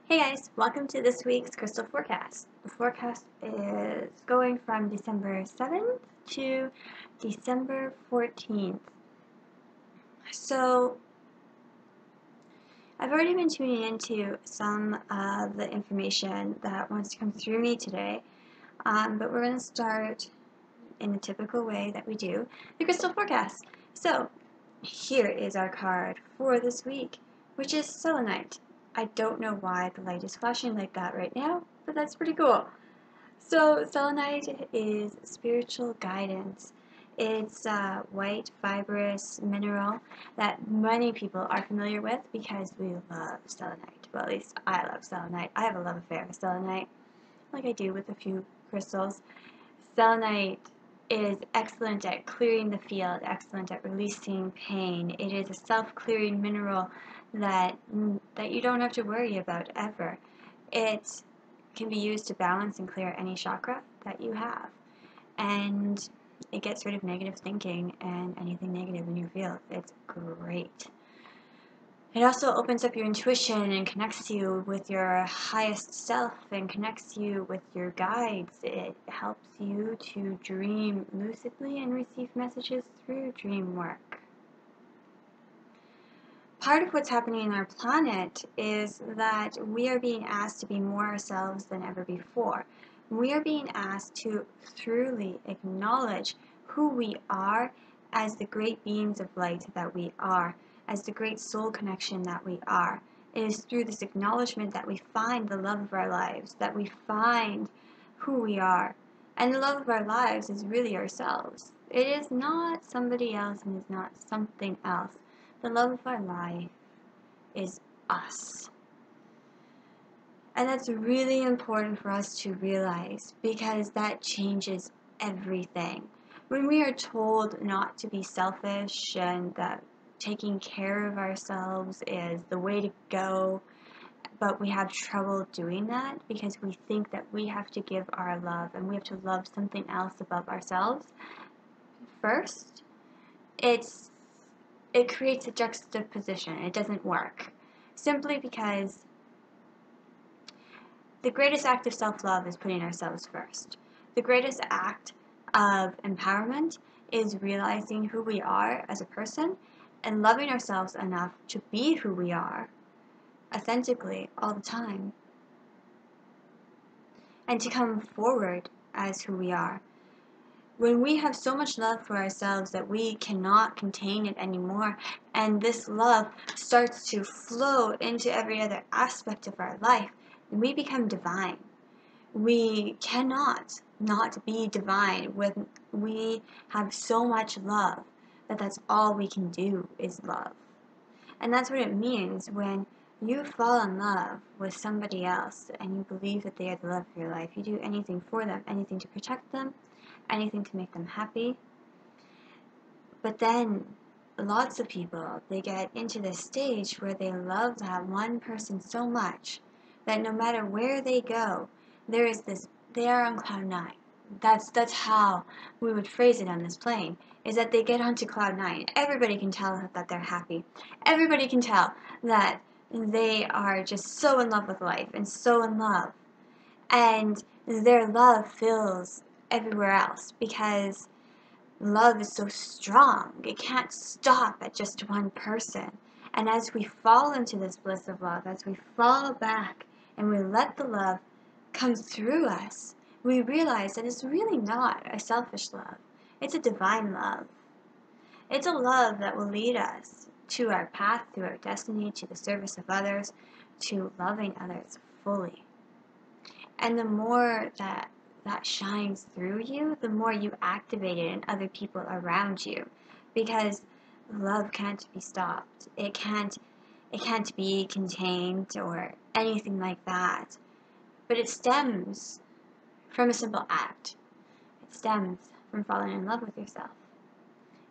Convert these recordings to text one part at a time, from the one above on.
Hey guys, welcome to this week's crystal forecast. The forecast is going from December 7th to December 14th. So, I've already been tuning into some of the information that wants to come through me today, but we're going to start in the typical way that we do the crystal forecast. So, here is our card for this week, which is selenite. I don't know why the light is flashing like that right now, but that's pretty cool. So selenite is spiritual guidance. It's a white fibrous mineral that many people are familiar with because we love selenite. Well, at least I love selenite. I have a love affair with selenite, like I do with a few crystals. Selenite is excellent at clearing the field, excellent at releasing pain. It is a self-clearing mineral that you don't have to worry about ever. It can be used to balance and clear any chakra that you have. And it gets rid of negative thinking and anything negative in your field. It's great. It also opens up your intuition and connects you with your highest self and connects you with your guides. It helps you to dream lucidly and receive messages through dream work. Part of what's happening in our planet is that we are being asked to be more ourselves than ever before. We are being asked to truly acknowledge who we are as the great beings of light that we are, as the great soul connection that we are. It is through this acknowledgement that we find the love of our lives, that we find who we are. And the love of our lives is really ourselves. It is not somebody else and is not something else. The love of our life is us. And that's really important for us to realize because that changes everything. When we are told not to be selfish and that taking care of ourselves is the way to go, but we have trouble doing that because we think that we have to give our love and we have to love something else above ourselves first, it creates a juxtaposition. It doesn't work. Simply because the greatest act of self-love is putting ourselves first. The greatest act of empowerment is realizing who we are as a person and loving ourselves enough to be who we are authentically all the time and to come forward as who we are. When we have so much love for ourselves that we cannot contain it anymore, and this love starts to flow into every other aspect of our life, then we become divine. We cannot not be divine when we have so much love that that's all we can do is love. And that's what it means when you fall in love with somebody else and you believe that they are the love of your life. You do anything for them, anything to protect them, anything to make them happy. But then lots of people, they get into this stage where they love that one person so much that no matter where they go, there is this, they are on cloud nine. That's how we would phrase it on this plane, is that they get onto cloud nine. Everybody can tell that they're happy. Everybody can tell that they are just so in love with life and so in love. And their love fills everywhere else because love is so strong. It can't stop at just one person. And as we fall into this bliss of love, as we fall back and we let the love come through us, we realize that it's really not a selfish love. It's a divine love. It's a love that will lead us to our path, to our destiny, to the service of others, to loving others fully. And the more that shines through you, the more you activate it in other people around you. Because love can't be stopped. It can't be contained or anything like that. But it stems from a simple act. It stems from falling in love with yourself.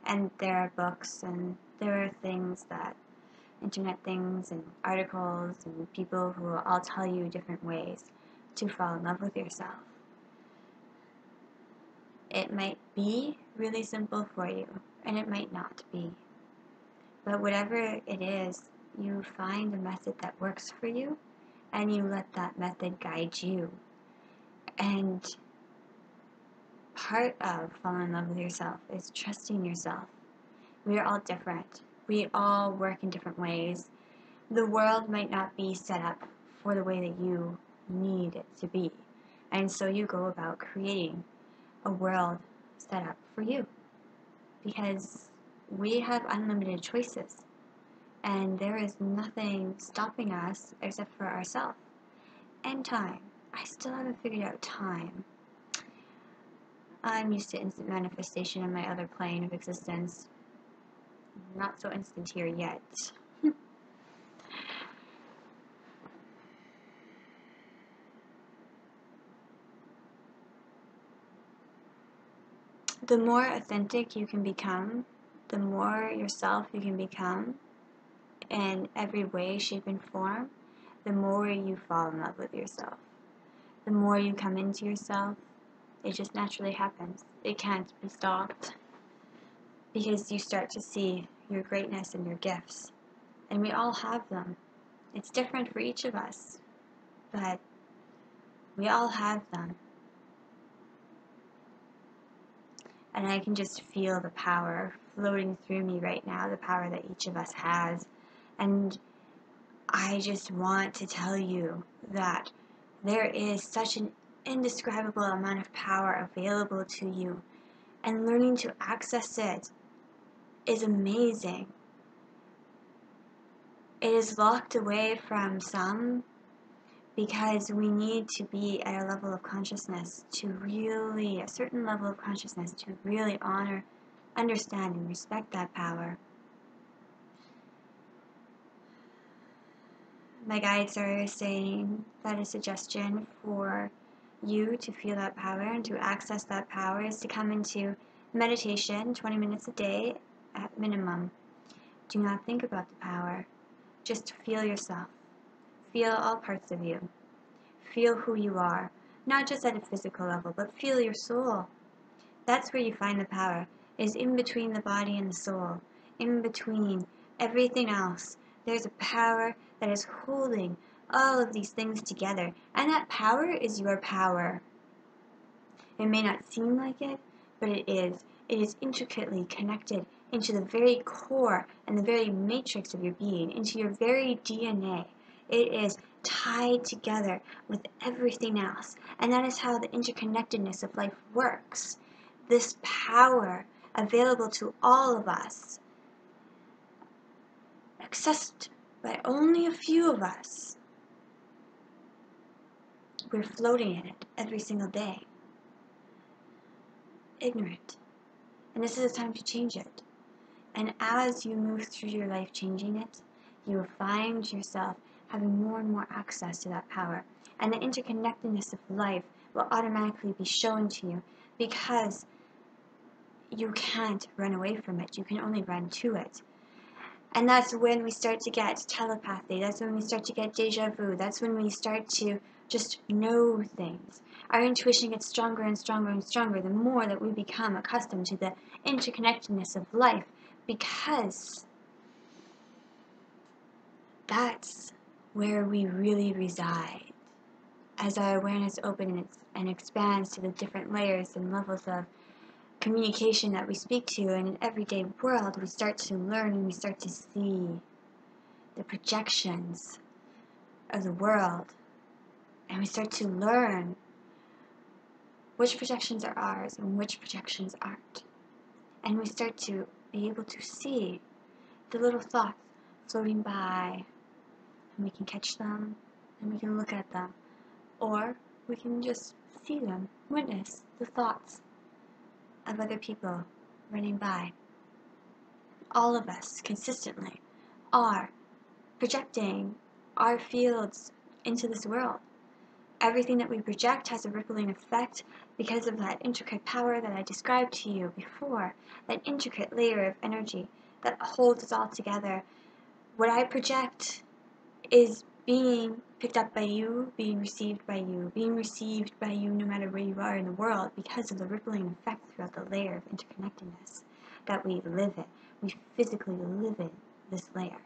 And there are books and there are things that internet things and articles and people who will all tell you different ways to fall in love with yourself. It might be really simple for you, and it might not be. But whatever it is, you find a method that works for you, and you let that method guide you. And part of falling in love with yourself is trusting yourself. We are all different. We all work in different ways. The world might not be set up for the way that you need it to be. And so you go about creating a world set up for you. Because we have unlimited choices. And there is nothing stopping us except for ourselves. And time. I still haven't figured out time. I'm used to instant manifestation in my other plane of existence. Not so instant here yet. The more authentic you can become, the more yourself you can become in every way, shape, and form, the more you fall in love with yourself. The more you come into yourself, it just naturally happens. It can't be stopped. Because you start to see your greatness and your gifts. And we all have them. It's different for each of us, but we all have them. And I can just feel the power floating through me right now, the power that each of us has. And I just want to tell you that there is such an indescribable amount of power available to you. And learning to access it is amazing. It is locked away from some because we need to be at a level of consciousness to really, a certain level of consciousness to really honor, understand, and respect that power. My guides are saying that a suggestion for you to feel that power and to access that power is to come into meditation 20 minutes a day at minimum. Do not think about the power. Just feel yourself. Feel all parts of you. Feel who you are, not just at a physical level, but feel your soul. That's where you find the power, is in between the body and the soul, in between everything else. There's a power that is holding all of these things together, and that power is your power. It may not seem like it, but it is. It is intricately connected into the very core and the very matrix of your being, into your very DNA. It is tied together with everything else. And that is how the interconnectedness of life works. This power available to all of us, accessed by only a few of us. We're floating in it every single day. Ignorant. And this is a time to change it. And as you move through your life changing it, you will find yourself having more and more access to that power. And the interconnectedness of life will automatically be shown to you because you can't run away from it. You can only run to it. And that's when we start to get telepathy. That's when we start to get deja vu. That's when we start to just know things. Our intuition gets stronger and stronger and stronger the more that we become accustomed to the interconnectedness of life, because that's where we really reside. As our awareness opens and expands to the different layers and levels of communication that we speak to in an everyday world, we start to learn and we start to see the projections of the world. And we start to learn which projections are ours and which projections aren't. And we start to be able to see the little thoughts floating by, and we can catch them and we can look at them. Or we can just see them, witness the thoughts of other people running by. All of us consistently are projecting our fields into this world. Everything that we project has a rippling effect because of that intricate power that I described to you before, that intricate layer of energy that holds us all together. What I project is being picked up by you, being received by you no matter where you are in the world, because of the rippling effect throughout the layer of interconnectedness that we live in. We physically live in this layer.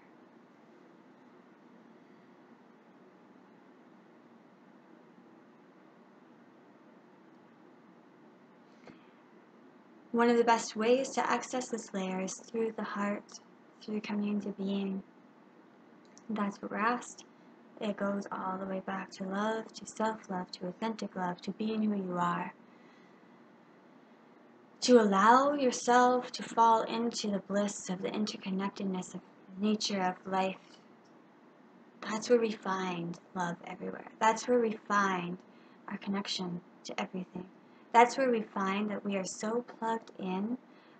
One of the best ways to access this layer is through the heart, through coming into being. That's what we're asked. It goes all the way back to love, to self-love, to authentic love, to being who you are. To allow yourself to fall into the bliss of the interconnectedness of nature, of life. That's where we find love everywhere. That's where we find our connection to everything. That's where we find that we are so plugged in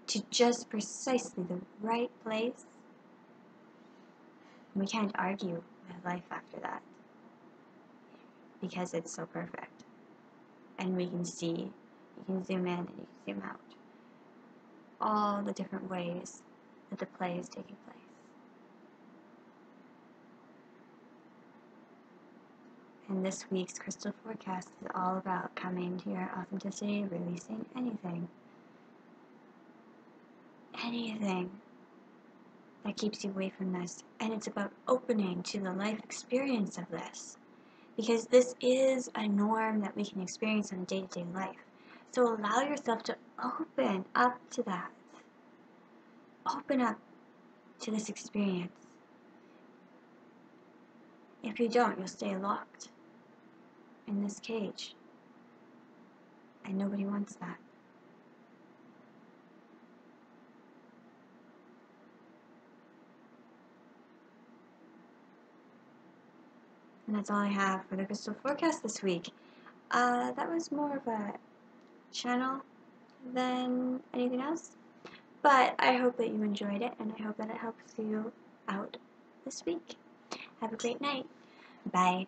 to just precisely the right place. We can't argue with life after that because it's so perfect. And we can see, you can zoom in and you can zoom out, all the different ways that the play is taking place. And this week's crystal forecast is all about coming to your authenticity, releasing anything that keeps you away from this. And it's about opening to the life experience of this. Because this is a norm that we can experience in day-to-day life. So allow yourself to open up to that. Open up to this experience. If you don't, you'll stay locked in this cage. And nobody wants that. And that's all I have for the crystal forecast this week. That was more of a channel than anything else. But I hope that you enjoyed it, and I hope that it helps you out this week. Have a great night. Bye.